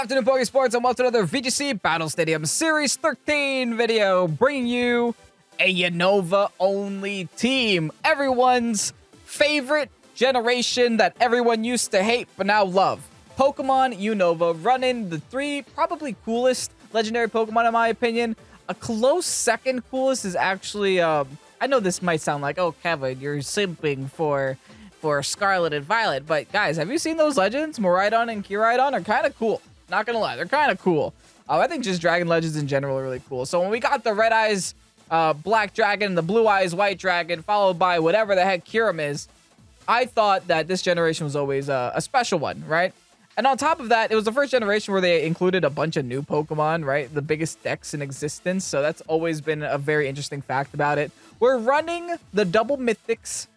Good afternoon, Pokesports, and welcome to another VGC Battle Stadium Series 13 video, bringing you a UNOVA-only team. Everyone's favorite generation that everyone used to hate but now love. Pokemon UNOVA, running the three probably coolest legendary Pokemon in my opinion. A close second coolest is actually, I know this might sound like, oh, Kevin, you're simping for Scarlet and Violet, but guys, have you seen those legends? Miraidon and Kiraidon are kind of cool. Not gonna lie, they're kind of cool. I think just Dragon Legends in general are really cool. So when we got the Red Eyes Black Dragon, the Blue Eyes White Dragon, followed by whatever the heck Kyurem is, I thought that this generation was always a special one, right? And on top of that, it was the first generation where they included a bunch of new Pokemon, right? The biggest decks in existence. So that's always been a very interesting fact about it. We're running the double Mythics,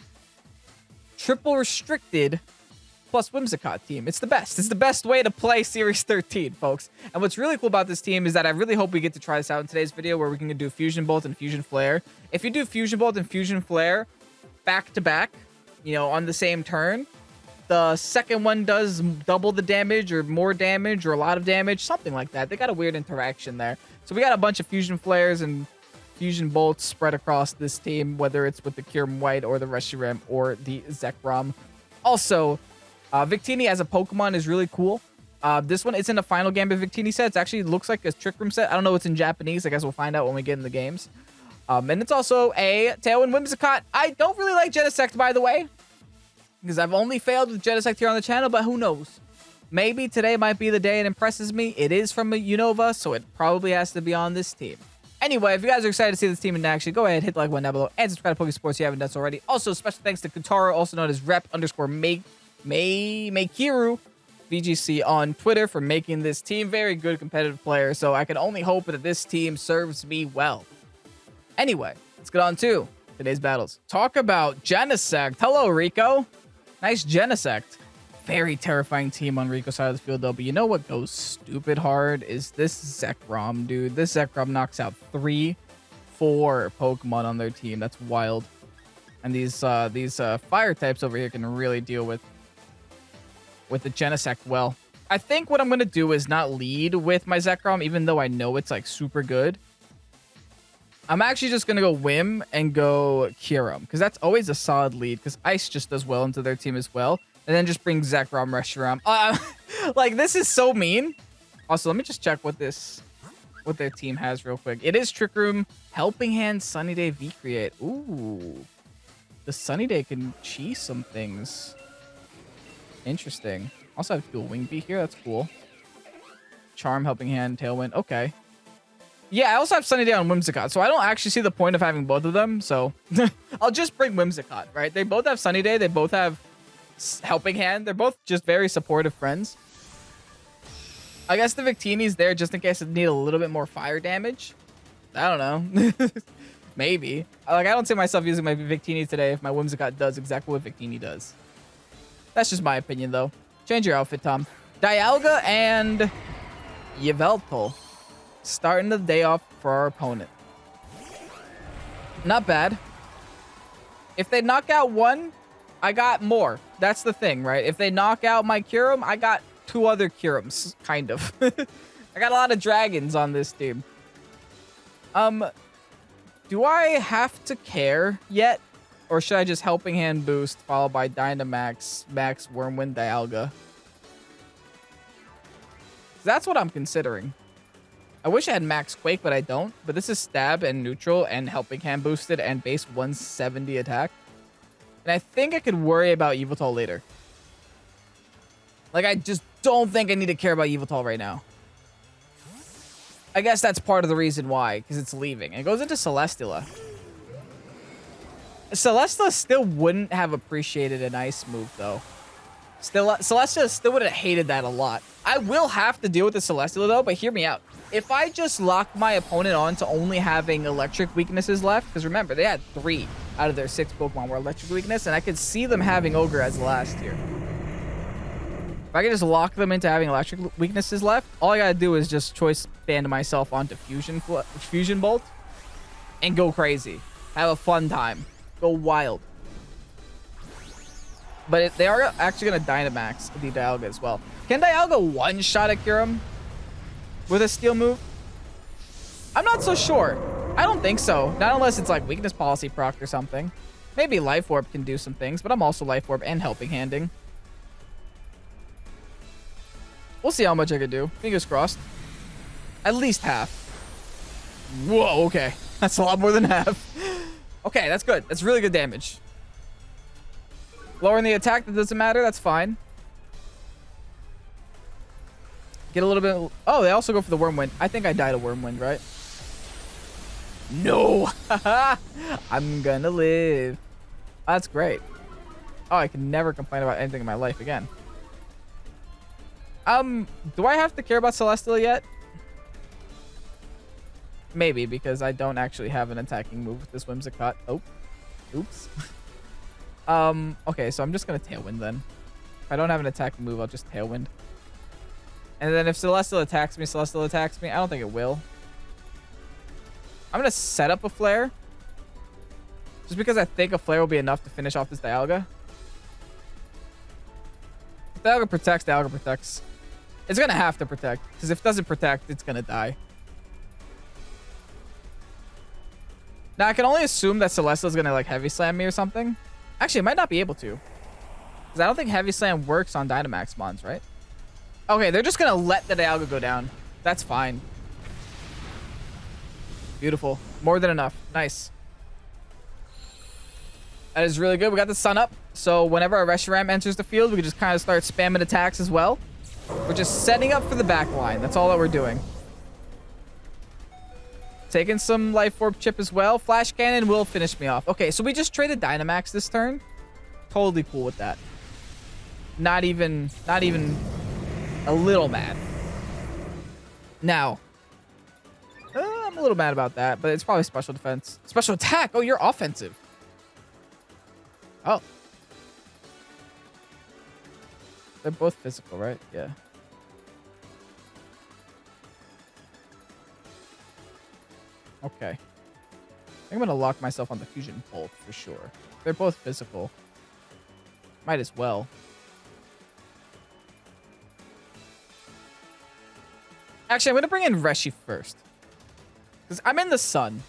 triple restricted, plus Whimsicott team. It's the best. It's the best way to play Series 13, folks. And what's really cool about this team is that I really hope we get to try this out in today's video where we can do Fusion Bolt and Fusion Flare. If you do Fusion Bolt and Fusion Flare back to back, you know, on the same turn, the second one does double the damage or more damage or a lot of damage, something like that. They got a weird interaction there. So we got a bunch of Fusion Flares and Fusion Bolts spread across this team, whether it's with the Kyurem White or the Reshiram or the Zekrom. Also, Victini as a Pokemon is really cool. This one isn't a final Gambit Victini set. It actually looks like a Trick Room set. I don't know what's in Japanese. I guess we'll find out when we get in the games. And it's also a Tailwind Whimsicott. I don't really like Genesect, by the way, because I've only failed with Genesect here on the channel, but who knows? Maybe today might be the day it impresses me. It is from a UNOVA, so it probably has to be on this team. Anyway, if you guys are excited to see this team in action, go ahead, hit the like button down below, and subscribe to Pokesports if you haven't done so already. Also, special thanks to Koutaro, also known as Rep_Makiru VGC on Twitter for making this team. Very good competitive player, so I can only hope that this team serves me well. Anyway, let's get on to today's battles. Talk about Genesect. Hello, Rico. Nice Genesect. Very terrifying team on Rico's side of the field, though. But you know what goes stupid hard is this Zekrom, dude. This Zekrom knocks out 3-4 Pokemon on their team. That's wild. And these fire types over here can really deal with the Genesect well. I think what I'm going to do is not lead with my Zekrom, even though I know it's like super good. I'm actually just going to go Whim and go Kyurem, because that's always a solid lead, because Ice just does well into their team as well. And then just bring Zekrom, Reshiram. Like, this is so mean. Also, let me just check what their team has real quick. It is Trick Room, Helping Hand, Sunny Day, V-Create. Ooh. The Sunny Day can cheese some things. Interesting. Also have dual Wingbeat here. That's cool. Charm, Helping Hand, Tailwind. Okay. Yeah, I also have Sunny Day on Whimsicott, so I don't actually see the point of having both of them. So I'll just bring Whimsicott, right? They both have Sunny Day. They both have Helping Hand. They're both just very supportive friends. I guess the Victini's there just in case it need a little bit more fire damage. I don't know. Maybe. Like, I don't see myself using my Victini today if my Whimsicott does exactly what Victini does. That's just my opinion, though. Change your outfit, Tom. Dialga and Yveltal. Starting the day off for our opponent. Not bad. If they knock out one, I got more. That's the thing, right? If they knock out my Kyurem, I got 2 other Kyurems, kind of. I got a lot of dragons on this team. Do I have to care yet? Or should I just Helping Hand boost, followed by Dynamax, Max, Wormwind, Dialga? That's what I'm considering. I wish I had Max Quake, but I don't. But this is Stab and Neutral and Helping Hand boosted and base 170 attack. And I think I could worry about Yveltal later. Like, I just don't think I need to care about Yveltal right now. I guess that's part of the reason why, because it's leaving. It goes into Celesteela. Celesteela still wouldn't have appreciated an ice move, though. Celesteela still would have hated that a lot. I will have to deal with the Celesteela, though, but hear me out. If I just lock my opponent on to only having electric weaknesses left, because remember, they had 3 out of their 6 Pokemon were electric weakness, and I could see them having Ogre as last tier. If I could just lock them into having electric weaknesses left, all I gotta do is just choice band myself onto Fusion Bolt and go crazy. Have a fun time. Go wild. But they are actually going to Dynamax the Dialga as well. Can Dialga one-shot a Kyurem? with a steel move? I'm not so sure. I don't think so. Not unless it's like weakness policy proc or something. Maybe Life Orb can do some things, but I'm also Life Orb and Helping Handing. We'll see how much I can do. Fingers crossed. At least half. Whoa, okay. That's a lot more than half. Okay, that's good. That's really good damage. Lowering the attack, that doesn't matter. That's fine. Get a little bit... Oh, they also go for the Wormwind. I think I died of Wormwind, right? No! I'm gonna live. Oh, that's great. Oh, I can never complain about anything in my life again. Do I have to care about Celesteela yet? Maybe, because I don't actually have an attacking move with this Whimsicott. Oh. Oops. Okay, so I'm just gonna Tailwind then. If I don't have an attacking move, I'll just Tailwind. And then if Celesteela attacks me, I don't think it will. I'm gonna set up a Flare. Just because I think a Flare will be enough to finish off this Dialga. If Dialga protects. It's gonna have to protect, because if it doesn't protect, it's gonna die. Now, I can only assume that Celesteela's gonna, like, Heavy Slam me or something. Actually, it might not be able to. Because I don't think Heavy Slam works on Dynamax Mons, right? Okay, they're just gonna let the Dialga go down. That's fine. Beautiful. More than enough. Nice. That is really good. We got the sun up. So whenever our Reshiram enters the field, we can just kind of start spamming attacks as well. We're just setting up for the back line. That's all that we're doing. Taking some Life Orb chip as well. Flash Cannon will finish me off. Okay, so we just traded Dynamax this turn. Totally cool with that. Not even a little mad. Now, I'm a little mad about that, but it's probably special defense. Special attack. Oh, you're offensive. Oh. They're both physical, right? Yeah. Okay. I think I'm going to lock myself on the Fusion Bolt for sure. They're both physical. Might as well. Actually, I'm going to bring in Reshi first. Because I'm in the sun.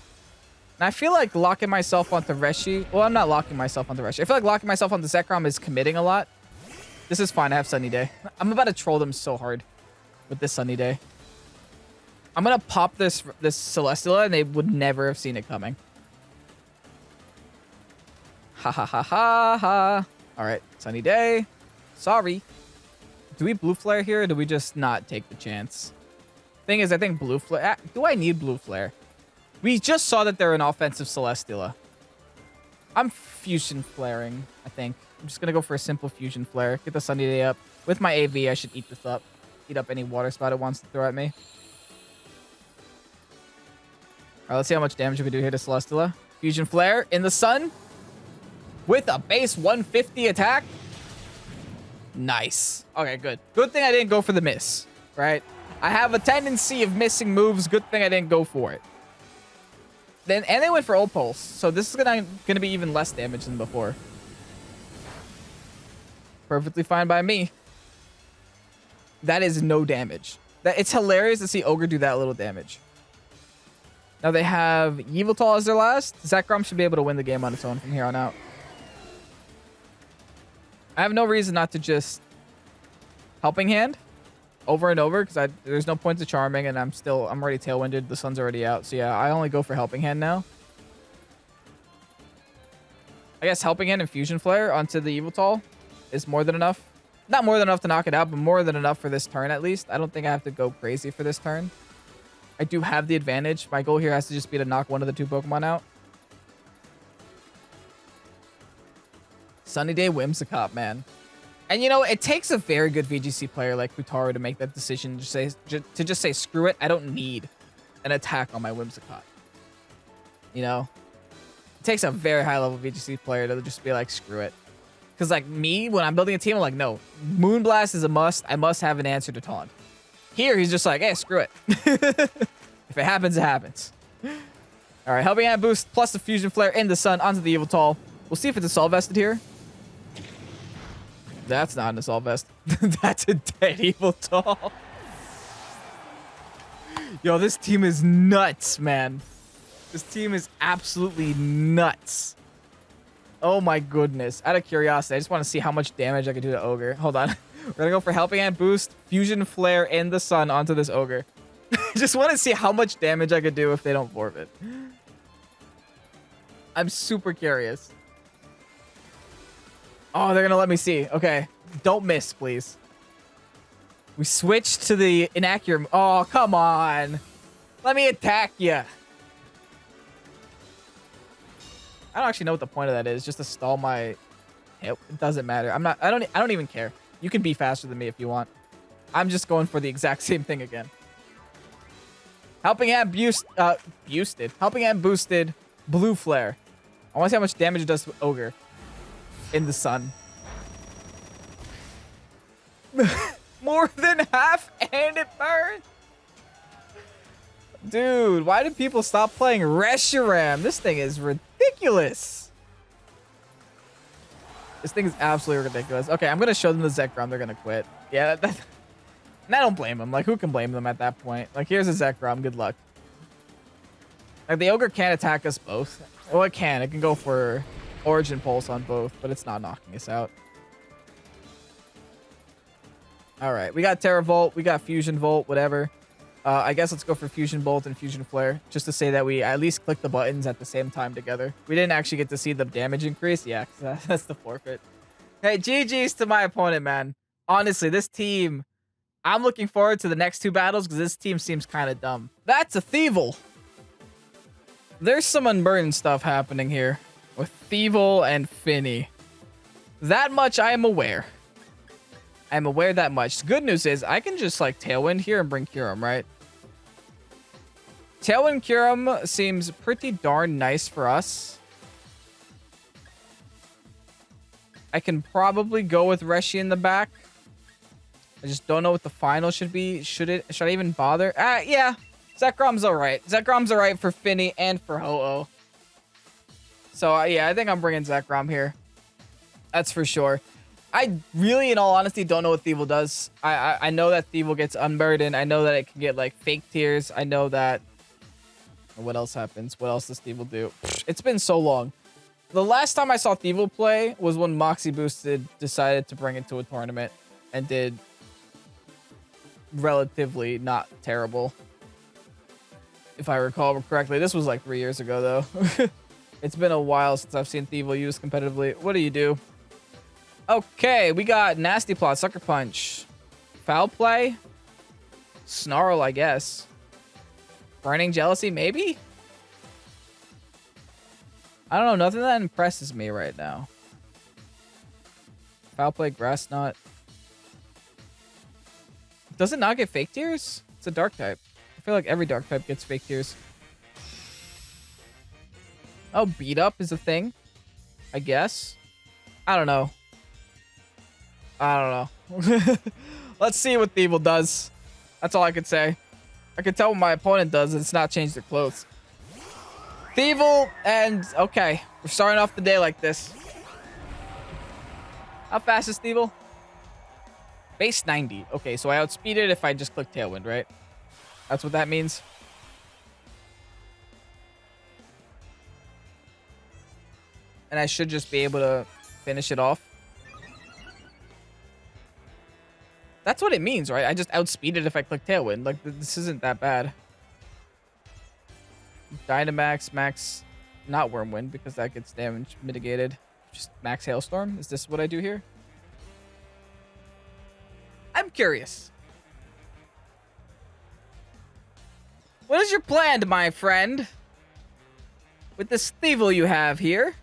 And I feel like locking myself onto Reshi... Well, I'm not locking myself onto Reshi. I feel like locking myself onto Zekrom is committing a lot. This is fine. I have Sunny Day. I'm about to troll them so hard with this Sunny Day. I'm going to pop this Celesteela, and they would never have seen it coming. Ha ha ha ha ha. All right. Sunny Day. Sorry. Do we Blue Flare here, or do we just not take the chance? Thing is, I think Blue Flare... Do I need Blue Flare? We just saw that they're an offensive Celesteela. I'm Fusion Flaring, I think. I'm just going to go for a simple Fusion Flare. Get the Sunny Day up. With my AV, I should eat this up. Eat up any water spout it wants to throw at me. All right, let's see how much damage we can do here to Celesteela. Fusion Flare in the sun. With a base 150 attack. Nice. Okay, good. Good thing I didn't go for the miss, right? I have a tendency of missing moves. Good thing I didn't go for it. And they went for Ult Pulse, so this is gonna be even less damage than before. Perfectly fine by me. That is no damage. It's hilarious to see Ogre do that little damage. Now they have Yveltal as their last. Zekrom should be able to win the game on its own from here on out. I have no reason not to just Helping Hand over and over, because there's no point to Charming, and I'm already Tailwinded. The sun's already out, so yeah, I only go for Helping Hand now. I guess Helping Hand and Fusion Flare onto the Yveltal is more than enough. Not more than enough to knock it out, but more than enough for this turn at least. I don't think I have to go crazy for this turn. I do have the advantage. My goal here has to just be to knock one of the two Pokemon out. Sunny Day Whimsicott, man. And, you know, it takes a very good VGC player like Koutaro to make that decision to just say, screw it, I don't need an attack on my Whimsicott. You know? It takes a very high-level VGC player to just be like, screw it. Because, like, me, when I'm building a team, I'm like, no. Moonblast is a must. I must have an answer to Taunt. Here, he's just like, hey, screw it. If it happens, it happens. All right, Helping Hand boost plus the Fusion Flare in the sun onto the Yveltal. We'll see if it's Assault Vested here. That's not an Assault Vest. That's a dead Yveltal. Yo, this team is nuts, man. This team is absolutely nuts. Oh my goodness. Out of curiosity, I just want to see how much damage I can do to Ogre. Hold on. We're gonna go for Helping Hand Boost, Fusion Flare, in the sun onto this Ogre. Just want to see how much damage I could do if they don't forfeit. I'm super curious. Oh, they're gonna let me see. Okay. Don't miss, please. We switched to the inaccurate. Oh, come on. Let me attack you. I don't actually know what the point of that is. Just to stall my... It doesn't matter. I don't even care. You can be faster than me if you want. I'm just going for the exact same thing again. Helping Hand boosted. Helping Hand boosted Blue Flare. I want to see how much damage it does to Ogre in the sun. More than half, and it burns. Dude, why did people stop playing Reshiram? This thing is ridiculous. This thing is absolutely ridiculous. Okay, I'm gonna show them the Zekrom. They're gonna quit. Yeah, and I don't blame them. Like, who can blame them at that point? Like, here's a Zekrom. Good luck. Like, the Ogre can't attack us both. Well, it can. It can go for Origin Pulse on both, but it's not knocking us out. All right, we got Teravolt. We got Fusion Volt, whatever. I guess let's go for Fusion Bolt and Fusion Flare, just to say that we at least click the buttons at the same time together. We didn't actually get to see the damage increase. Yeah, that's the forfeit. Hey, GG's to my opponent, man. Honestly, this team, I'm looking forward to the next two battles because this team seems kind of dumb. That's a Thievul. There's some unburdened stuff happening here with Thievul and Finny. That much I am aware. I'm aware that much. Good news is I can just like Tailwind here and bring Kyurem, right? Tailwind Kyurem seems pretty darn nice for us. I can probably go with Reshi in the back. I just don't know what the final should be. Should I even bother? Yeah. Zekrom's alright. Zekrom's alright for Finny and for Ho-Oh. So, yeah, I think I'm bringing Zekrom here. That's for sure. I really, in all honesty, don't know what Thievul does. I know that Thievul gets Unburdened. I know that it can get, like, Fake Tears. I know that... What else happens? What else does Thievul do? It's been so long. The last time I saw Thievul play was when Moxie Boosted decided to bring it to a tournament and did relatively not terrible. If I recall correctly. This was like 3 years ago, though. It's been a while since I've seen Thievul used competitively. What do you do? Okay, we got Nasty Plot, Sucker Punch, Foul Play, Snarl, I guess. Burning Jealousy, maybe? I don't know, nothing that impresses me right now. Foul Play, Grass Knot. Does it not get Fake Tears? It's a Dark type. I feel like every Dark type gets Fake Tears. Oh, Beat Up is a thing, I guess. I don't know. I don't know. Let's see what Thievul does. That's all I could say. I can tell what my opponent does. It's not change their clothes. Thievul, and okay. We're starting off the day like this. How fast is Thievul? Base 90. Okay, so I outspeed it if I just click Tailwind, right? That's what that means. And I should just be able to finish it off. That's what it means, right? I just outspeed it if I click Tailwind. Like, this isn't that bad. Dynamax, max, not Wormwind, because that gets damage mitigated. Just max Hailstorm? Is this what I do here? I'm curious. What is your plan, my friend? With this Thievul you have here.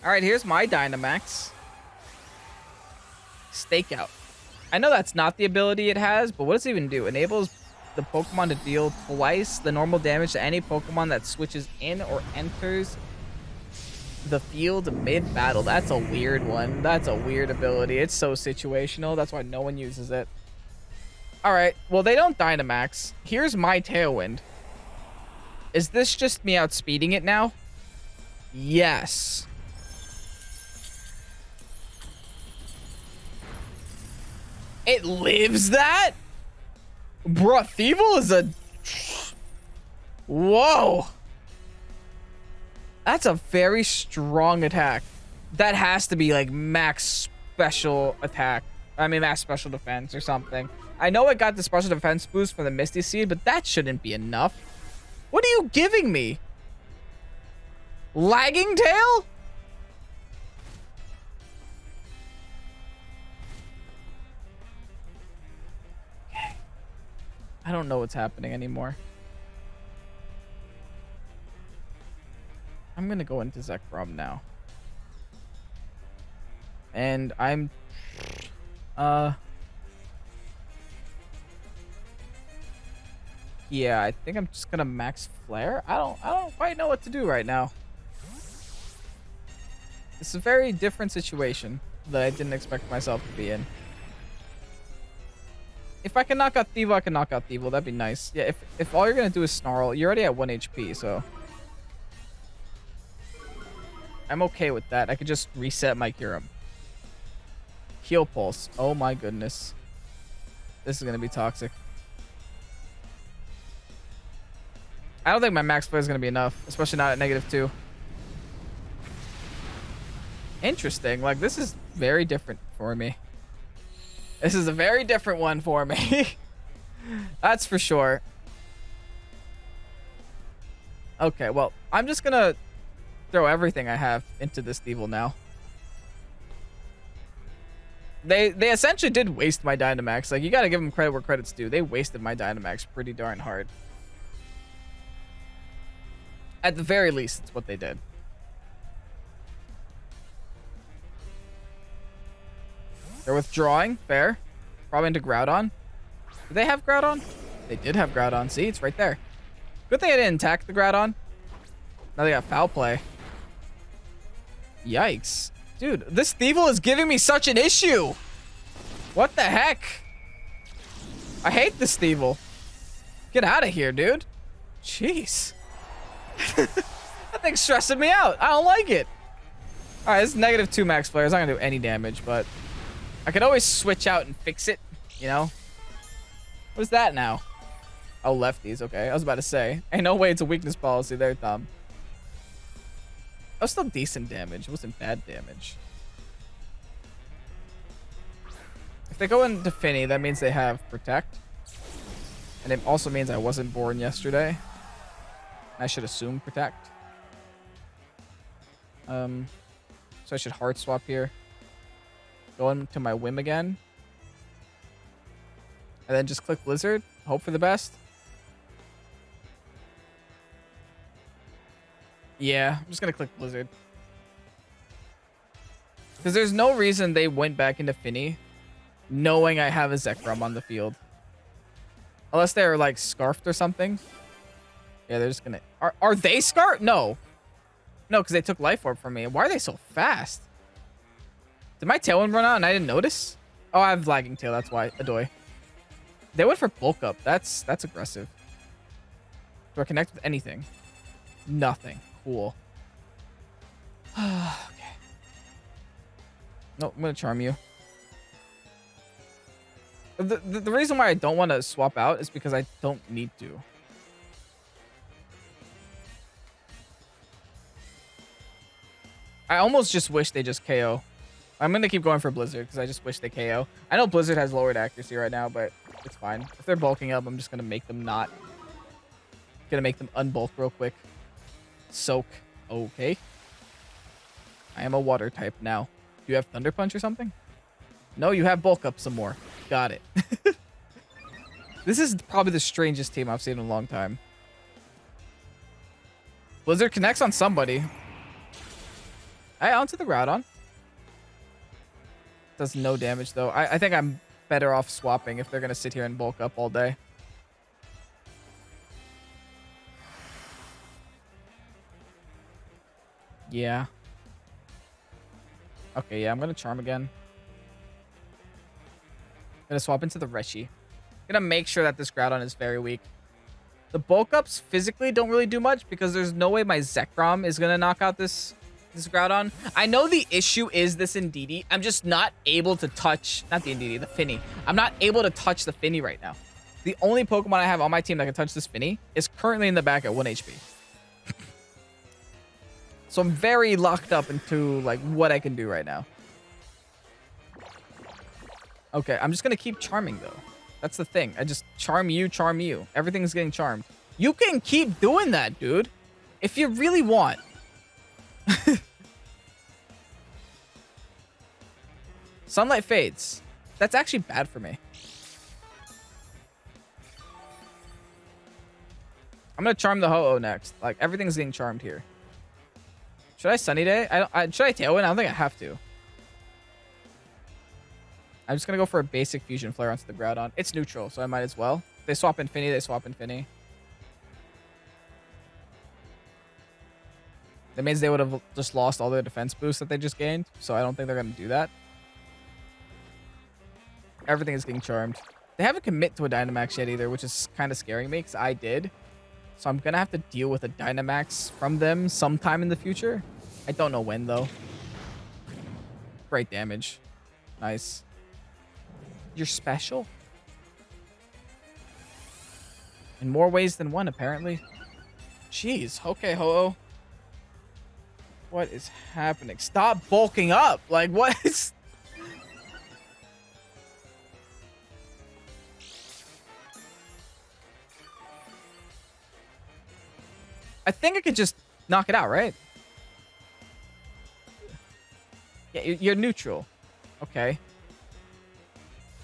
Alright, here's my Dynamax. Stakeout. I know that's not the ability it has, but what does it even do? Enables the Pokemon to deal twice the normal damage to any Pokemon that switches in or enters the field mid-battle. That's a weird one. That's a weird ability. It's so situational. That's why no one uses it. Alright, well, they don't Dynamax. Here's my Tailwind. Is this just me outspeeding it now? Yes. It lives that? Bruh, Thievul is a... Whoa. That's a very strong attack. That has to be like max special attack. I mean, max special defense or something. I know it got the special defense boost for the Misty Seed, but that shouldn't be enough. What are you giving me? Lagging tail? Okay. I don't know what's happening anymore. I'm gonna go into Zekrom now. And I'm yeah, I think I'm just gonna max flare. I don't quite know what to do right now. It's a very different situation that I didn't expect myself to be in. If I can knock out Thievul, I can knock out Thievul. That'd be nice. Yeah, if all you're gonna do is snarl, you're already at 1 HP, so I'm okay with that. I could just reset my Kyurem. Heal Pulse. Oh my goodness. This is gonna be toxic. I don't think my max flare is gonna be enough, especially not at -2. Interesting. Like, this is very different for me. This is a very different one for me. That's for sure. Okay, well, I'm just gonna throw everything I have into this Thievul now. They essentially did waste my Dynamax. Like, you gotta give them credit where credit's due. They wasted my Dynamax pretty darn hard. At the very least, it's what they did. They're withdrawing. Fair. Probably into Groudon. Did they have Groudon? They did have Groudon. See, it's right there. Good thing I didn't attack the Groudon. Now they got Foul Play. Yikes. Dude, this Thievul is giving me such an issue. What the heck? I hate this Thievul. Get out of here, dude. Jeez. That thing's stressing me out. I don't like it. All right, this is -2 max flare. It's not gonna do any damage, but I could always switch out and fix it, you know? What is that now? Oh, lefties. Okay, I was about to say. Ain't no way it's a weakness policy there, Tom. That was still decent damage. It wasn't bad damage. If they go into Finny, that means they have Protect. And it also means I wasn't born yesterday. I should assume Protect. So I should Heart Swap here. Go into my Whim again. And then just click Blizzard. Hope for the best. Yeah, I'm just going to click Blizzard. Because there's no reason they went back into Finny knowing I have a Zekrom on the field. Unless they're like scarfed or something. Yeah, they're just going to... Are they scarfed? No. No, because they took Life Orb from me. Why are they so fast? Did my Tailwind run out and I didn't notice? Oh, I have Lagging Tail. That's why. Adoy. They went for Bulk Up. That's aggressive. Do I connect with anything? Nothing. Cool. Okay. No, I'm going to Charm you. The reason why I don't want to swap out is because I don't need to. I almost just wish they just KO. I'm going to keep going for Blizzard because I just wish they KO. I know Blizzard has lowered accuracy right now, but it's fine. If they're bulking up, I'm just going to make them not. Going to make them unbulk real quick. Soak. Okay. I am a water type now. Do you have Thunder Punch or something? No, you have bulk up some more. Got it. This is probably the strangest team I've seen in a long time. Blizzard connects on somebody. Hey, onto the Groudon. Does no damage, though. I think I'm better off swapping if they're going to sit here and bulk up all day. Yeah. Okay, yeah, I'm going to Charm again. I'm going to swap into the Reshi. I'm going to make sure that this Groudon is very weak. The bulk ups physically don't really do much because there's no way my Zekrom is going to knock out this Groudon. I know the issue is this Indeedee. I'm just not able to touch, not the Indeedee, the Finny. I'm not able to touch the Finny right now. The only Pokemon I have on my team that can touch this Finny is currently in the back at 1 HP. So I'm very locked up into like what I can do right now. Okay, I'm just going to keep charming though. That's the thing. I just charm you, charm you. Everything's getting charmed. You can keep doing that, dude. If you really want. Sunlight fades. That's actually bad for me. I'm going to charm the Ho-Oh next. Like, everything's getting charmed here. Should I Sunny Day? Should I Tailwind? I don't think I have to. I'm just going to go for a basic Fusion Flare onto the Groudon. It's neutral, so I might as well. If they swap Infinity, they swap Infinity. That means they would have just lost all their defense boosts that they just gained, so I don't think they're going to do that. Everything is getting charmed. They haven't commit to a Dynamax yet either, which is kind of scaring me because I did. So I'm going to have to deal with a Dynamax from them sometime in the future. I don't know when, though. Great damage. Nice. You're special? In more ways than one, apparently. Jeez. Okay, Ho-Oh. What is happening? Stop bulking up. Like, what is... I think I could just knock it out, right? Yeah, you're neutral. Okay.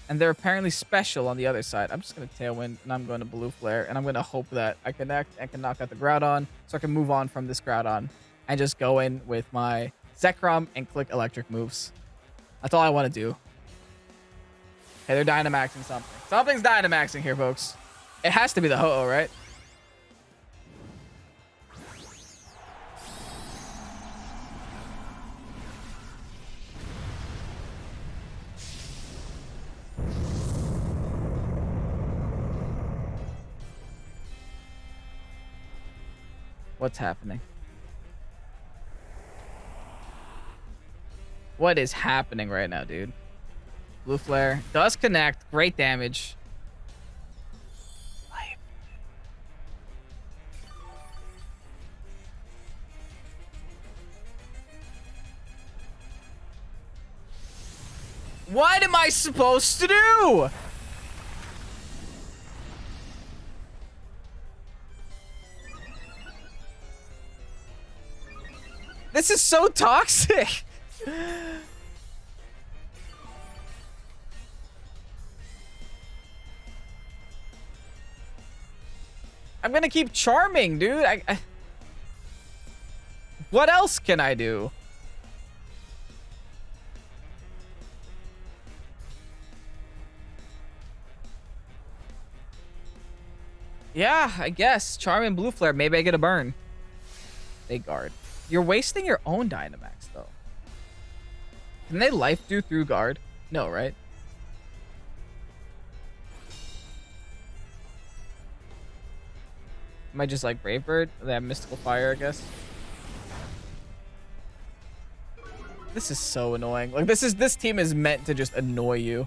And they're apparently special on the other side. I'm just going to Tailwind, and I'm going to Blue Flare, and I'm going to hope that I connect and can knock out the Groudon, so I can move on from this Groudon and just go in with my Zekrom and click electric moves. That's all I want to do. Okay, they're Dynamaxing something. Something's Dynamaxing here, folks. It has to be the Ho-Oh, right? What's happening? What is happening right now, dude? Blue Flare does connect. Great damage. What am I supposed to do? This is so toxic. I'm gonna keep charming, dude. What else can I do? Yeah, I guess. Charm and Blue Flare. Maybe I get a burn. They guard. You're wasting your own Dynamax, though. Can they Life Dew through guard? No, right? Am I just like Brave Bird? They have Mystical Fire, I guess. This is so annoying. Like, this team is meant to just annoy you.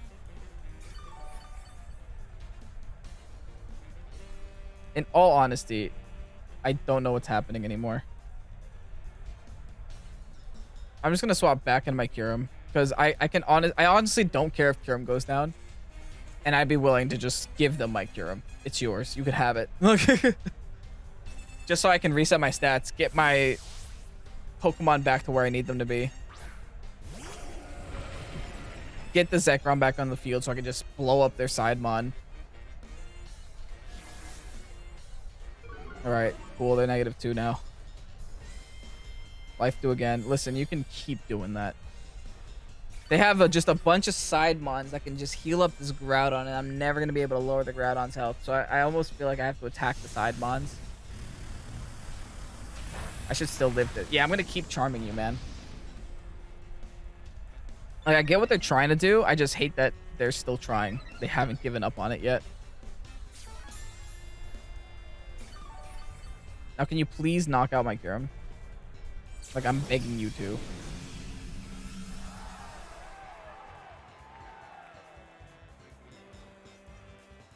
In all honesty, I don't know what's happening anymore. I'm just gonna swap back in my Kyurem because I honestly don't care if Kyurem goes down, and I'd be willing to just give them my Kyurem. It's yours. You could have it. Just so I can reset my stats, get my Pokemon back to where I need them to be. Get the Zekrom back on the field so I can just blow up their Sidemon. All right, cool. They're -2 now. Life Dew again. Listen, you can keep doing that. They have just a bunch of Sidemons that can just heal up this Groudon, and I'm never going to be able to lower the Groudon's health. So I almost feel like I have to attack the Sidemons. I should still live it. Yeah, I'm going to keep charming you, man. Like, I get what they're trying to do. I just hate that they're still trying. They haven't given up on it yet. Now, can you please knock out my Kyurem? Like, I'm begging you to.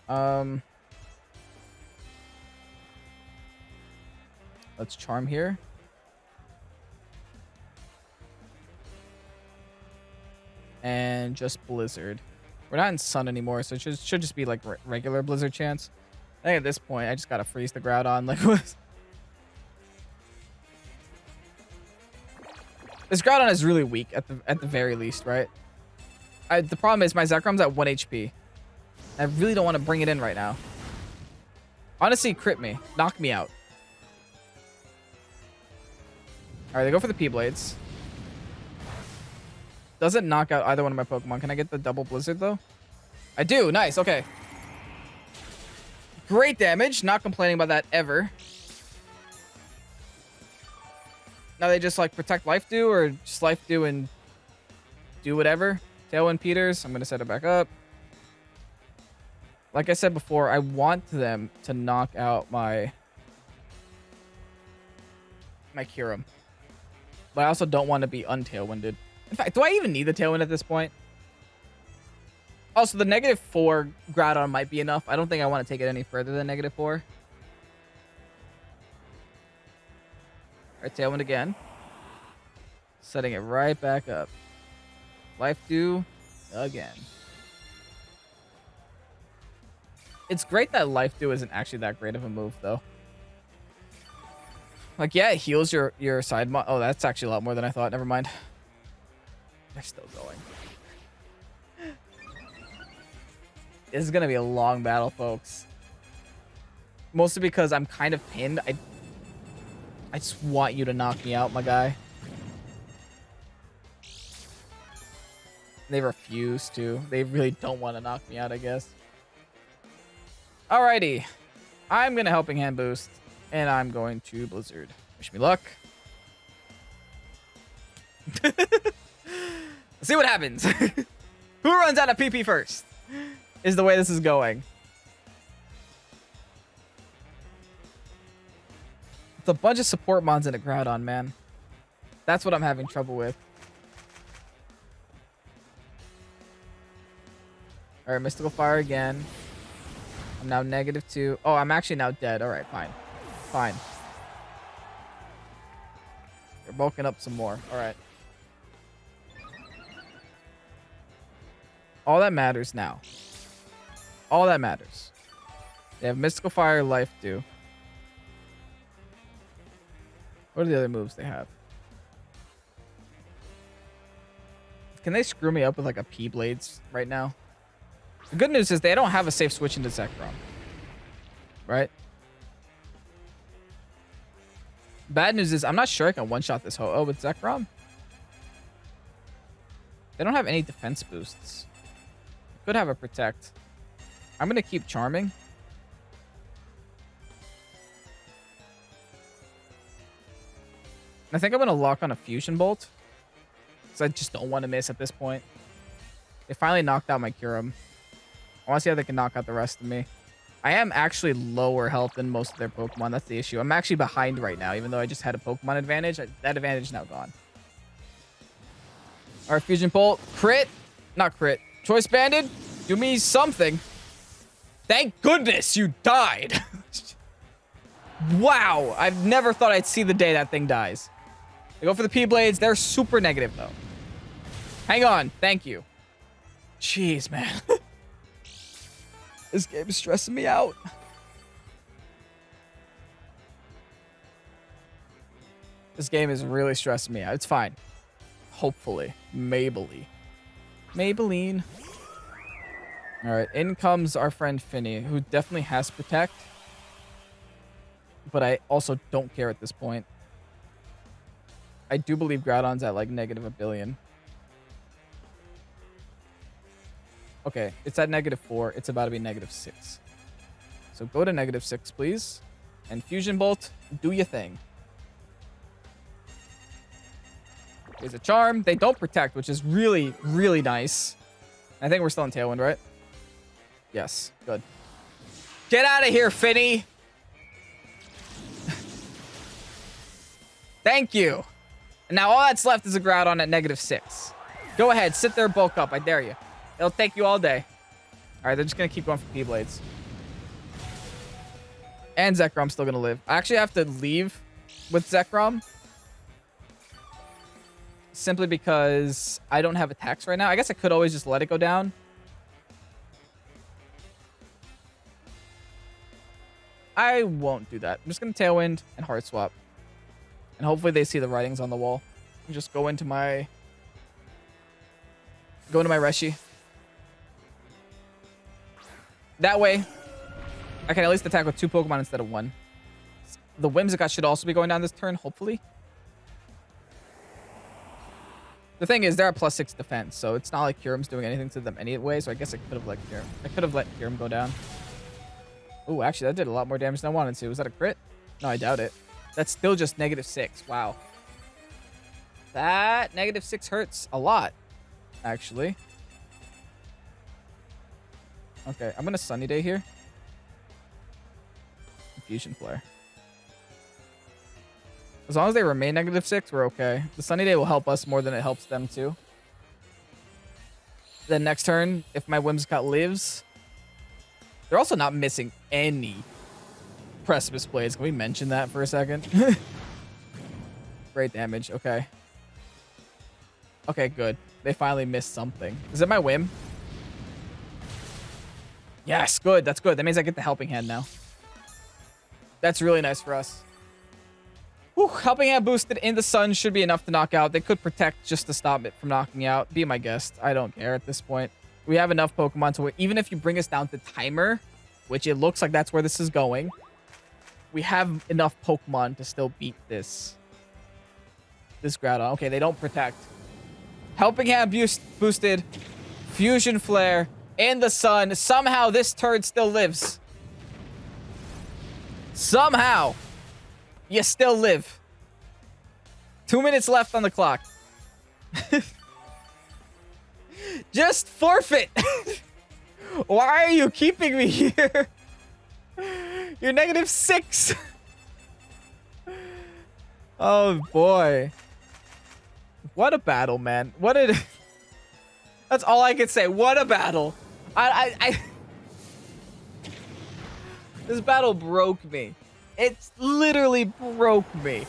Let's charm here. And just Blizzard. We're not in Sun anymore, so it should just be like regular Blizzard chance. I think at this point, I just gotta freeze the Groudon. Like, this Groudon is really weak at the very least, right? The problem is my Zekrom's at 1 HP. I really don't want to bring it in right now. Honestly, crit me. Knock me out. Alright, they go for the P-Blades. Doesn't knock out either one of my Pokemon. Can I get the double Blizzard, though? I do. Nice. Okay. Great damage. Not complaining about that ever. Now they just, like, protect Life Dew or just Life Dew and do whatever. Tailwind Peters. I'm going to set it back up. Like I said before, I want them to knock out my Kyurem. But I also don't want to be untailwinded. In fact, do I even need the Tailwind at this point? Also, the -4 Groudon might be enough. I don't think I want to take it any further than -4. Alright, Tailwind again. Setting it right back up. Life Dew again. It's great that Life Dew isn't actually that great of a move, though. Like, yeah, it heals your side mod. Oh, that's actually a lot more than I thought. Never mind. They're still going. This is going to be a long battle, folks. Mostly because I'm kind of pinned. I just want you to knock me out, my guy. They refuse to. They really don't want to knock me out, I guess. Alrighty. I'm going to Helping Hand boost. And I'm going to Blizzard. Wish me luck. Let's see what happens. Who runs out of PP first? Is the way this is going. It's a bunch of support mons in a Groudon, man. That's what I'm having trouble with. Alright, Mystical Fire again. I'm now -2. Oh, I'm actually now dead. Alright, fine. Fine. They're bulking up some more. Alright. All that matters now. All that matters. They have Mystical Fire, Life Dew. What are the other moves they have? Can they screw me up with like a P-Blades right now? The good news is they don't have a safe switch into Zekrom. Right? Bad news is I'm not sure I can one-shot this Ho-Oh with Zekrom. They don't have any defense boosts. Could have a Protect. I'm going to keep Charming. I think I'm going to lock on a Fusion Bolt. Because I just don't want to miss at this point. They finally knocked out my Kyurem. I want to see how they can knock out the rest of me. I am actually lower health than most of their Pokemon. That's the issue. I'm actually behind right now, even though I just had a Pokemon advantage. That advantage is now gone. Alright, Fusion Bolt. Crit. Not crit. Choice Banded. Do me something. Thank goodness you died. Wow. I've never thought I'd see the day that thing dies. They go for the P-Blades. They're super negative, though. Hang on. Thank you. Jeez, man. This game is stressing me out. This game is really stressing me out. It's fine. Hopefully. Maybelline. Alright, in comes our friend Finny, who definitely has Protect. But I also don't care at this point. I do believe Groudon's at like -1 billion. Okay, it's at -4. It's about to be -6. So go to -6, please. And Fusion Bolt, do your thing. There's a Charm. They don't Protect, which is really, really nice. I think we're still in Tailwind, right? Yes, good. Get out of here, Finny! Thank you. And now all that's left is a Groudon at -6. Go ahead, sit there, bulk up. I dare you. It'll take you all day. All right, they're just going to keep going for P-Blades. And Zekrom's still gonna live. I actually have to leave with Zekrom. Simply because I don't have attacks right now. I guess I could always just let it go down. I won't do that. I'm just gonna Tailwind and Heart Swap. And hopefully they see the writings on the wall. And just go into my Reshi. That way, I can at least attack with 2 Pokemon instead of 1. The Whimsicott should also be going down this turn, hopefully. The thing is, they're at +6 defense, so it's not like Kyurem's doing anything to them anyway, so I guess I could have let Kyurem go down. Oh, actually, that did a lot more damage than I wanted to. Was that a crit? No, I doubt it. That's still just -6. Wow. That -6 hurts a lot, actually. Okay, I'm gonna Sunny Day here. Fusion Flare. As long as they remain -6, we're okay. The Sunny Day will help us more than it helps them too. Then next turn, if my Whimsicott lives, they're also not missing any Precipice Blades. Can we mention that for a second? Great damage. Okay. Okay, good. They finally missed something. Is it my Whim? Yes, good. That's good. That means I get the Helping Hand now. That's really nice for us. Whew, Helping Hand boosted in the sun should be enough to knock out. They could protect just to stop it from knocking out. Be my guest. I don't care at this point. We have enough Pokemon to win. Even if you bring us down to timer, which it looks like that's where this is going, we have enough Pokemon to still beat this Groudon. Okay, they don't protect. Helping Hand boosted. Fusion Flare in the sun. Somehow this turd still lives. Somehow. You still live. 2 minutes left on the clock. Just forfeit. Why are you keeping me here? You're -6. Oh boy. What a battle, man. What a... That's all I can say. What a battle. This battle broke me. It literally broke me.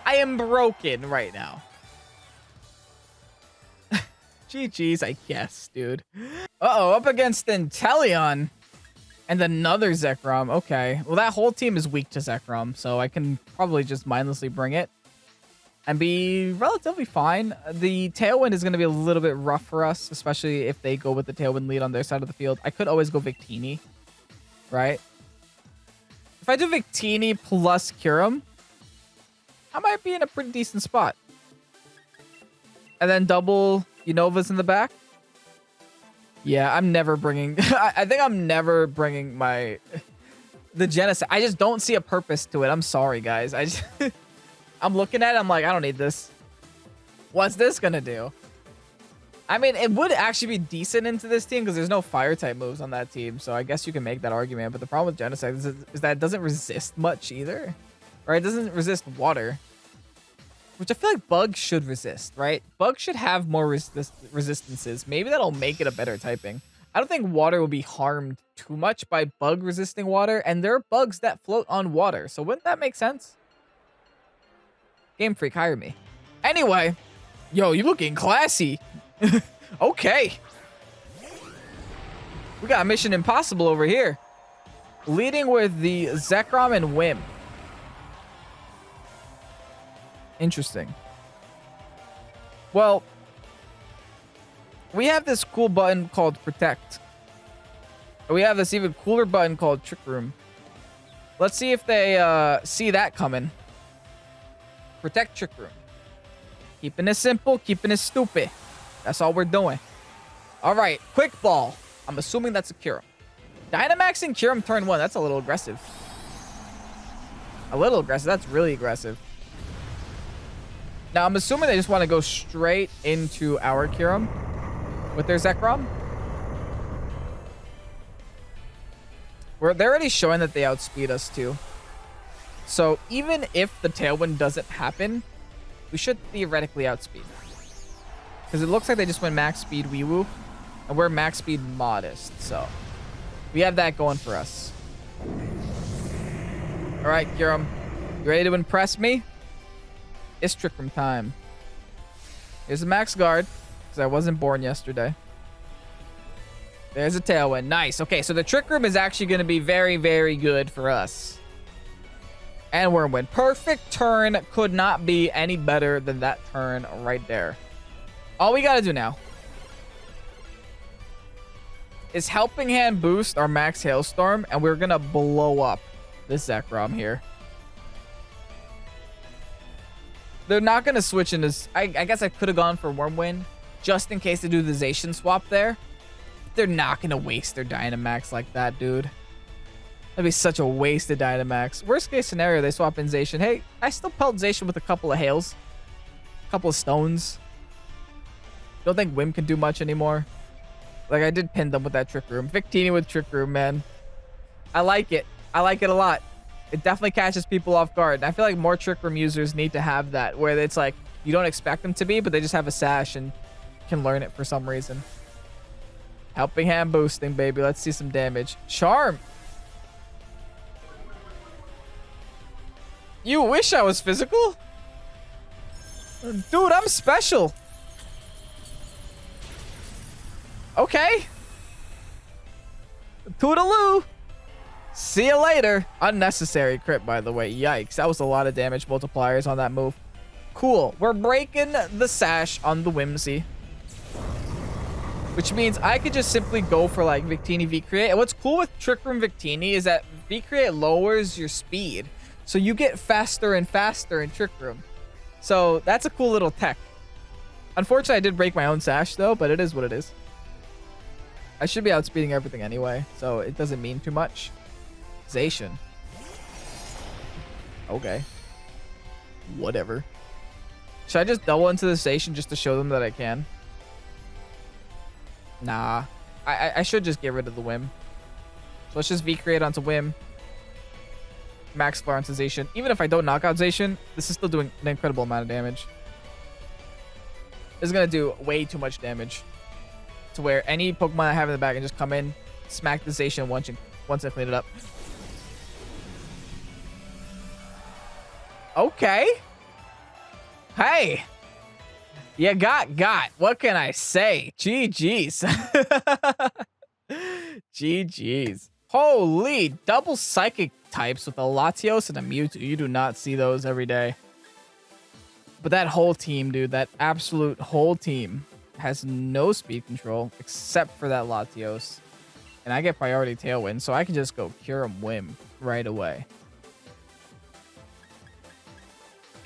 I am broken right now. GG's, I guess, dude. Uh-oh, up against Inteleon. And another Zekrom. Okay. Well, that whole team is weak to Zekrom, so I can probably just mindlessly bring it and be relatively fine. The Tailwind is going to be a little bit rough for us, especially if they go with the Tailwind lead on their side of the field. I could always go Victini, right? If I do Victini plus Kyurem, I might be in a pretty decent spot. And then double UNOVAs in the back. Yeah, I'm never bringing... I think I'm never bringing the Genesect. I just don't see a purpose to it. I'm sorry, guys. I'm looking at it. I'm like, I don't need this. What's this going to do? I mean, it would actually be decent into this team because there's no Fire-type moves on that team. So I guess you can make that argument. But the problem with Genesect is that it doesn't resist much either. Right? It doesn't resist water. Which I feel like Bug should resist, right? Bug should have more resistances. Maybe that'll make it a better typing. I don't think water will be harmed too much by Bug resisting water. And there are bugs that float on water. So wouldn't that make sense? Game Freak, hire me. Anyway. Yo, you looking classy. Okay. We got Mission Impossible over here. Leading with the Zekrom and Whim. Interesting. Well, we have this cool button called Protect. We have this even cooler button called Trick Room. Let's see if they see that coming. Protect, Trick Room. Keeping it simple, keeping it stupid. That's all we're doing. All right, Quick Ball. I'm assuming that's a Kyurem. Dynamaxing Kyurem turn 1. That's a little aggressive. A little aggressive. That's really aggressive. Now, I'm assuming they just want to go straight into our Kyurem with their Zekrom. They're already showing that they outspeed us, too. So, even if the Tailwind doesn't happen, we should theoretically outspeed. Because it looks like they just went max speed Weewoo, and we're max speed Modest. So, we have that going for us. All right, Kyurem. You ready to impress me? It's Trick Room time. Here's a max guard, because I wasn't born yesterday. There's a Tailwind. Nice. Okay, so the Trick Room is actually going to be very, very good for us. And Wormwind. Perfect turn. Could not be any better than that turn right there. All we got to do now is Helping Hand boost our max Hailstorm, and we're going to blow up this Zekrom here. They're not going to switch into... I guess I could have gone for Wormwind just in case they do the Zacian swap there. They're not going to waste their Dynamax like that, dude. That'd be such a waste of Dynamax. Worst case scenario, they swap in Zacian. Hey, I still pelt Zacian with a couple of Hails. A couple of Stones. Don't think Wim can do much anymore. Like, I did pin them with that Trick Room. Victini with Trick Room, man. I like it. I like it a lot. It definitely catches people off guard. And I feel like more Trick Room users need to have that, where it's like, you don't expect them to be, but they just have a sash and can learn it for some reason. Helping Hand boosting, baby. Let's see some damage. Charm. You wish I was physical? Dude, I'm special. Okay. Toodaloo. See you later. Unnecessary crit, by the way. Yikes. That was a lot of damage multipliers on that move. Cool. We're breaking the sash on the Whimsy. Which means I could just simply go for like Victini V-Create. And what's cool with Trick Room Victini is that V-Create lowers your speed. So you get faster and faster in Trick Room. So that's a cool little tech. Unfortunately, I did break my own sash though, but it is what it is. I should be outspeeding everything anyway, so it doesn't mean too much. Zacian. Okay. Whatever. Should I just double into the Zacian just to show them that I can? Nah. I should just get rid of the Whim. So let's just V-Create onto Whim. Max Flare onto Zacian. Even if I don't knock out Zacian, this is still doing an incredible amount of damage. This is going to do way too much damage. To where any Pokemon I have in the bag can just come in, smack the Zacian once I clean it up. Okay. Hey. You got. What can I say? GG's. GG's. Holy, double Psychic types with a Latios and a Mewtwo. You do not see those every day. But that whole team, dude, that absolute whole team has no speed control except for that Latios. And I get priority Tailwind, so I can just go Kyurem Whim right away.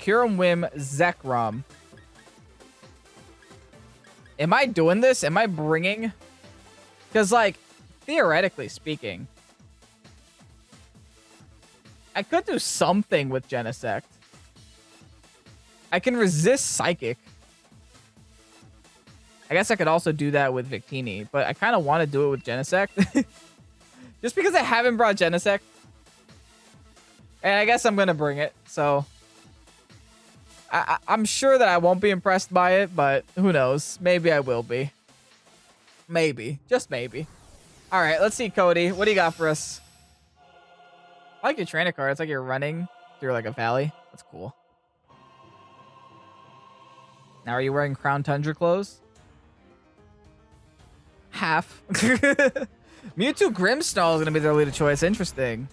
Kyurem Whim Zekrom. Am I doing this? Am I bringing? Because, like, theoretically speaking, I could do something with Genesect. I can resist Psychic. I guess I could also do that with Victini, but I kind of want to do it with Genesect. Just because I haven't brought Genesect. And I guess I'm going to bring it, so... I'm sure that I won't be impressed by it, but who knows? Maybe I will be. Maybe. Just maybe. All right, let's see, Cody. What do you got for us? I like your trainer card. It's like you're running through like a valley. That's cool. Now, are you wearing Crown Tundra clothes? Half. Mewtwo Grimmsnarl is going to be their lead of choice. Interesting.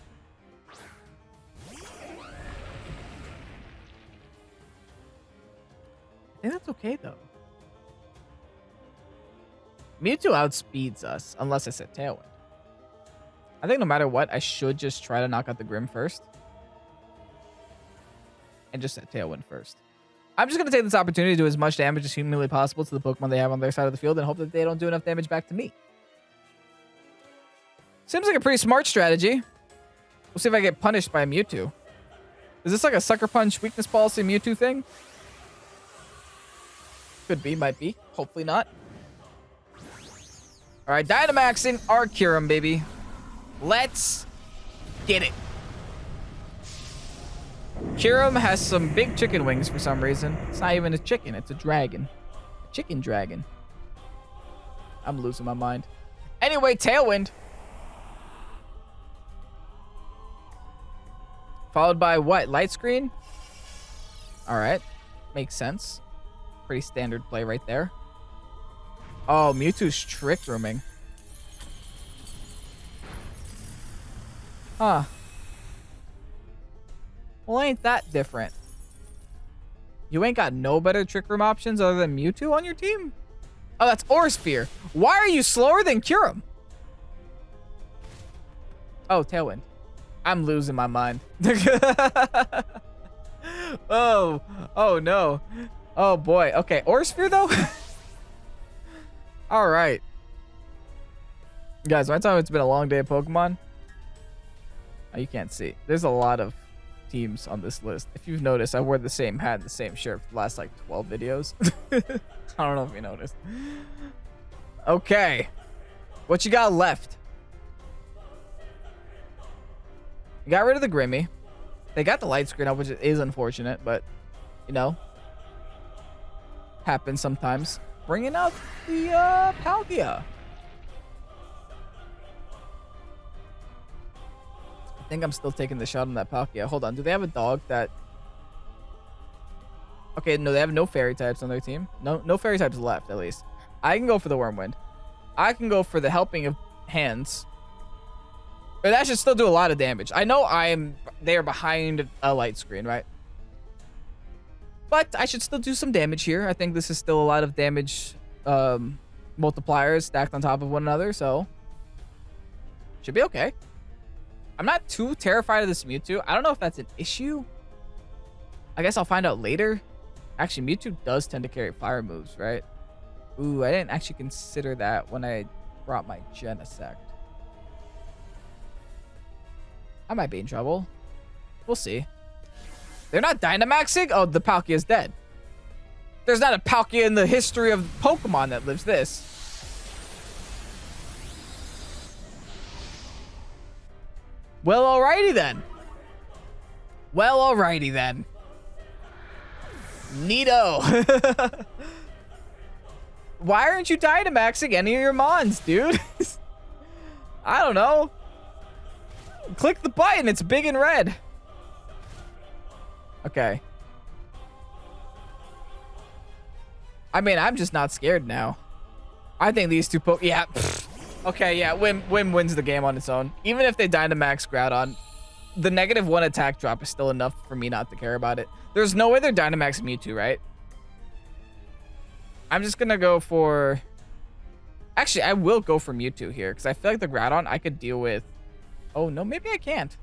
I think that's okay, though. Mewtwo outspeeds us, unless I set Tailwind. I think no matter what, I should just try to knock out the Grimm first. And just set Tailwind first. I'm just going to take this opportunity to do as much damage as humanly possible to the Pokemon they have on their side of the field and hope that they don't do enough damage back to me. Seems like a pretty smart strategy. We'll see if I get punished by a Mewtwo. Is this like a Sucker Punch weakness policy Mewtwo thing? Could be, might be. Hopefully not. All right, Dynamaxing our Kyurem, baby. Let's get it. Kyurem has some big chicken wings for some reason. It's not even a chicken, it's a dragon. A chicken dragon. I'm losing my mind. Anyway, Tailwind. Followed by what? Light screen? All right. Makes sense. Pretty standard play right there. Oh, Mewtwo's Trick Rooming. Huh. Well, ain't that different? You ain't got no better Trick Room options other than Mewtwo on your team? Oh, that's Aura Sphere. Why are you slower than Kyurem? Oh, Tailwind. I'm losing my mind. Oh no. Oh boy. Okay, Aura Sphere though? All right. Guys, when I tell you it's been a long day of Pokemon, oh, you can't see. There's a lot of teams on this list. If you've noticed, I wore the same hat and the same shirt for the last like 12 videos. I don't know if you noticed. Okay. What you got left? You got rid of the Grimmy. They got the light screen up, which is unfortunate, but, you know, happens sometimes. Bringing out the Palkia. I think I'm still taking the shot on that Palkia. Hold on. Do they have a dog that... Okay, no, they have no fairy types on their team. No fairy types left, at least. I can go for the Wormwind. I can go for the Helping of Hands. But that should still do a lot of damage. I know they are behind a light screen, right? But I should still do some damage here. I think this is still a lot of damage multipliers stacked on top of one another, so should be okay. I'm not too terrified of this Mewtwo. I don't know if that's an issue. I guess I'll find out later. Actually, Mewtwo does tend to carry fire moves, right? Ooh, I didn't actually consider that when I brought my Genesect. I might be in trouble. We'll see. They're not Dynamaxing? Oh, the Palkia is dead. There's not a Palkia in the history of Pokemon that lives this. Well, alrighty then. Well, alrighty then. Neato. Why aren't you Dynamaxing any of your Mons, dude? I don't know. Click the button. It's big and red. Okay. I mean, I'm just not scared now. I think these two yeah. Okay, yeah. Wim wins the game on its own. Even if they Dynamax Groudon, the -1 attack drop is still enough for me not to care about it. There's no way they're Dynamax Mewtwo, right? I'm just gonna go for... Actually, I will go for Mewtwo here, because I feel like the Groudon I could deal with... Oh, no, maybe I can't.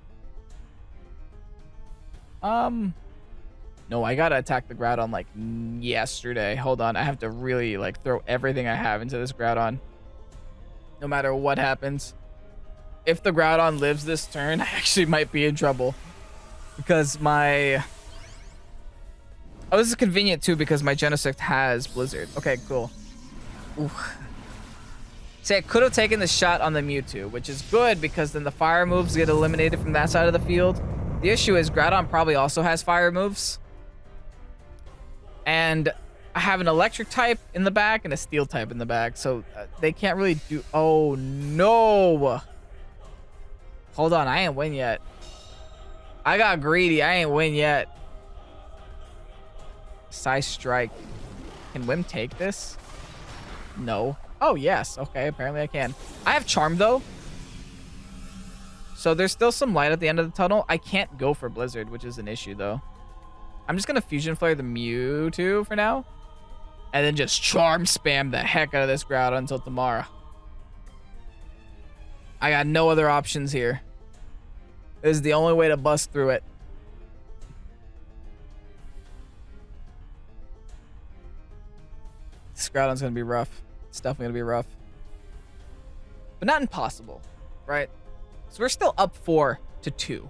No, I gotta attack the Groudon like yesterday. Hold on, I have to really like throw everything I have into this Groudon. No matter what happens. If the Groudon lives this turn, I actually might be in trouble. Because my... Oh, this is convenient too because my Genesect has Blizzard. Okay, cool. Ooh. See, I could have taken the shot on the Mewtwo, which is good because then the fire moves get eliminated from that side of the field. The issue is Groudon probably also has fire moves. And I have an electric type in the back and a steel type in the back, so they can't really do... Oh, no. Hold on, I ain't win yet. I got greedy. I ain't win yet. Size Strike. Can Wim take this? No. Oh, yes. Okay, apparently I can. I have Charm, though. So there's still some light at the end of the tunnel. I can't go for Blizzard, which is an issue, though. I'm just going to Fusion Flare the Mewtwo for now. And then just Charm spam the heck out of this Groudon until tomorrow. I got no other options here. This is the only way to bust through it. This Groudon's going to be rough. It's definitely going to be rough. But not impossible, right? So we're still up 4-2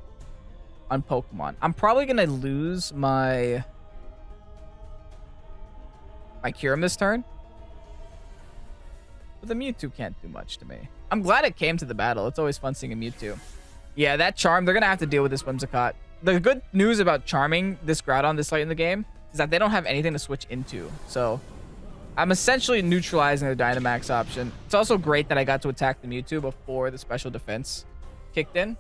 on Pokemon. I'm probably going to lose my Kyurem this turn. But the Mewtwo can't do much to me. I'm glad it came to the battle. It's always fun seeing a Mewtwo. Yeah, that Charm, they're going to have to deal with this Whimsicott. The good news about charming this Groudon this late in the game is that they don't have anything to switch into. So I'm essentially neutralizing the Dynamax option. It's also great that I got to attack the Mewtwo before the special defense kicked in.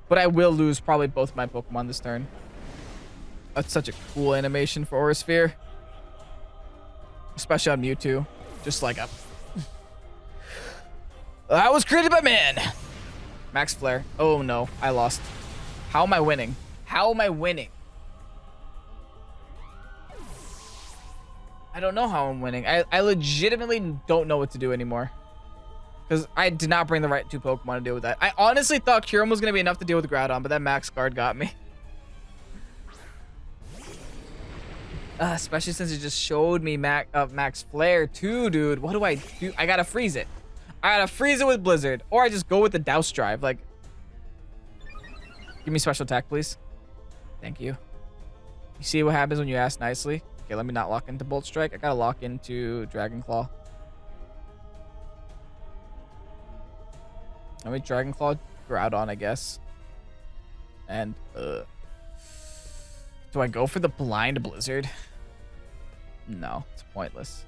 But I will lose probably both my Pokemon this turn. That's such a cool animation for Aura Sphere. Especially on Mewtwo. Just like a... That was created by man. Max Flare. Oh no, I lost. How am I winning? How am I winning? I don't know how I'm winning. I legitimately don't know what to do anymore. Because I did not bring the right 2 Pokemon to deal with that. I honestly thought Kyurem was going to be enough to deal with Groudon, but that Max Guard got me. Especially since it just showed me Max Flare too, dude. What do I do? I gotta freeze it. I gotta freeze it with Blizzard. Or I just go with the Douse Drive. Like, give me special attack, please. Thank you. You see what happens when you ask nicely? Okay, let me not lock into Bolt Strike. I gotta lock into Dragon Claw. Let me Dragon Claw Groudon, I guess. And, do I go for the blind Blizzard? No, it's pointless.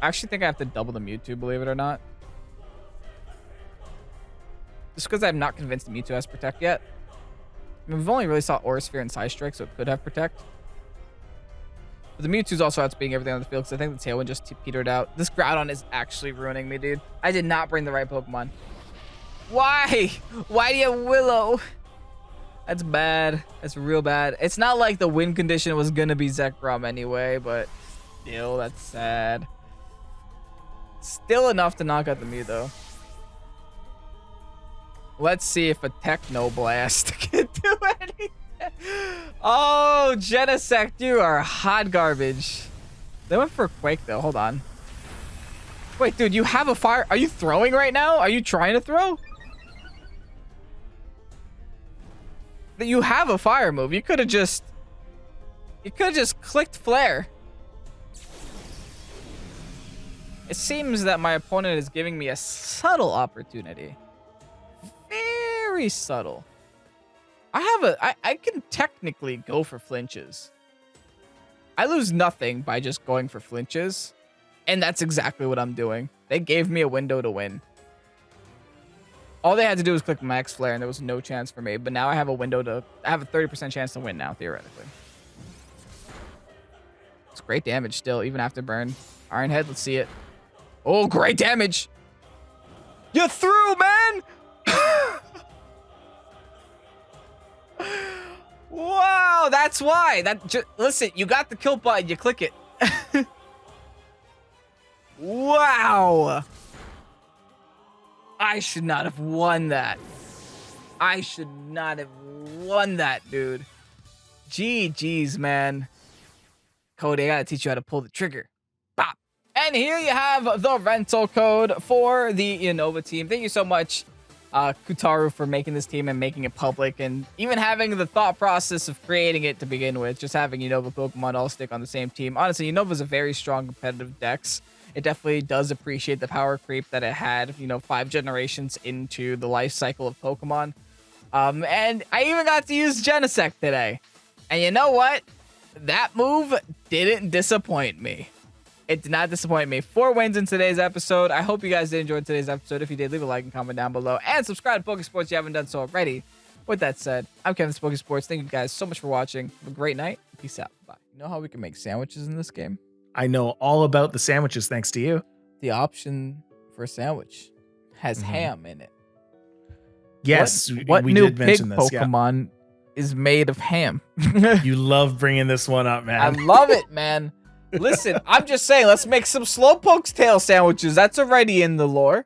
I actually think I have to double the Mewtwo, believe it or not. Just because I'm not convinced the Mewtwo has Protect yet. I mean, we've only really saw Aura Sphere and Psystrike, so it could have Protect. But the Mewtwo's also outspeeding everything on the field because I think the Tailwind just petered out. This Groudon is actually ruining me, dude. I did not bring the right Pokemon. Why? Why do you have Willow? That's bad. That's real bad. It's not like the win condition was going to be Zekrom anyway, but still, that's sad. Still enough to knock out the Mew, though. Let's see if a Techno Blast can do anything. Oh, Genesect, you are hot garbage. They went for a Quake, though. Hold on. Wait, dude, you have a fire. Are you throwing right now? Are you trying to throw? You have a fire move. You could have just... You could have just clicked Flare. It seems that my opponent is giving me a subtle opportunity. Very subtle. I can technically go for flinches. I lose nothing by just going for flinches. And that's exactly what I'm doing. They gave me a window to win. All they had to do was click Max Flare and there was no chance for me. But now I have a window to... I have a 30% chance to win now, theoretically. It's great damage still, even after burn. Iron Head, let's see it. Oh, great damage! You threw, man! Wow, that's why. Listen, you got the kill button, you click it. Wow. I should not have won that. I should not have won that, dude. GG's, man. Cody, I gotta teach you how to pull the trigger. Bop. And here you have the rental code for the UNOVA team. Thank you so much, Koutaro, for making this team and making it public, and even having the thought process of creating it to begin with. Just having UNOVA Pokemon all stick on the same team. Honestly, UNOVA is a very strong competitive dex. It definitely does appreciate the power creep that it had, 5 generations into the life cycle of Pokemon. And I even got to use Genesect today. And you know what? That move didn't disappoint me. It did not disappoint me. 4 wins in today's episode. I hope you guys did enjoy today's episode. If you did, leave a like and comment down below. And subscribe to Pokesports if you haven't done so already. With that said, I'm Kevin, Pokesports. Thank you guys so much for watching. Have a great night. Peace out. Bye. You know how we can make sandwiches in this game? I know all about the sandwiches thanks to you. The option for a sandwich has ham in it. Yes, what we new did pig mention this. Pokemon is made of ham? You love bringing this one up, man. I love it, man. Listen, I'm just saying, let's make some Slowpoke's tail sandwiches. That's already in the lore.